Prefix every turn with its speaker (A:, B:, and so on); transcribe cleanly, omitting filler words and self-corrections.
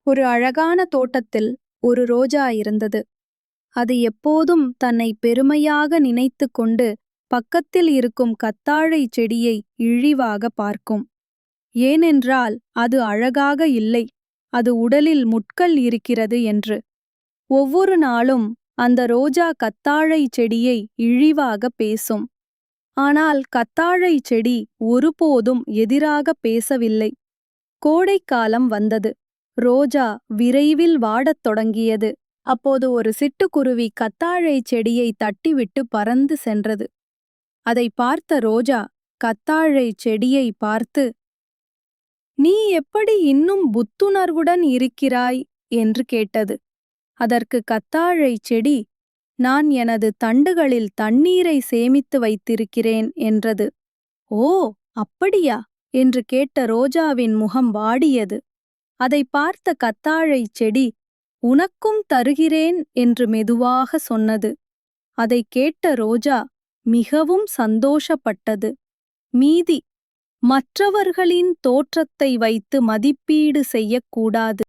A: ஒரு அழகான தோட்டத்தில் ஒரு ரோஜா இருந்தது. அது எப்போதும் தன்னை பெருமையாக நினைத்து கொண்டு பக்கத்தில் இருக்கும் கத்தாழை செடியை இழிவாக பார்க்கும். ஏனென்றால் அது அழகாக இல்லை, அது உடலில் முட்கள் இருக்கிறது என்று. ஒவ்வொரு நாளும் அந்த ரோஜா கத்தாழை செடியை இழிவாக பேசும். ஆனால் கத்தாழை செடி ஒருபோதும் எதிராக பேசவில்லை. கோடைக்காலம் வந்தது. ரோஜா விரைவில் வாடத் தொடங்கியது. அப்போது ஒரு சிட்டுக்குருவி கத்தாழை செடியை தட்டிவிட்டு பறந்து சென்றது. அதை பார்த்த ரோஜா கத்தாழை செடியை பார்த்து, "நீ எப்படி இன்னும் புத்துணர்வுடன் இருக்கிறாய்?" என்று கேட்டது. அதற்கு கத்தாழை செடி, "நான் எனது தண்டுகளில் தண்ணீரை சேமித்து வைத்திருக்கிறேன்" என்றது. "ஓ, அப்படியா?" என்று கேட்ட ரோஜாவின் முகம் வாடியது. அதை பார்த்த கத்தாழை செடி, "உனக்கும் தருகிறேன்" என்று மெதுவாக சொன்னது. அதை கேட்ட ரோஜா மிகவும் சந்தோஷப்பட்டது. மீதி, மற்றவர்களின் தோற்றத்தை வைத்து மதிப்பீடு செய்யக்கூடாது.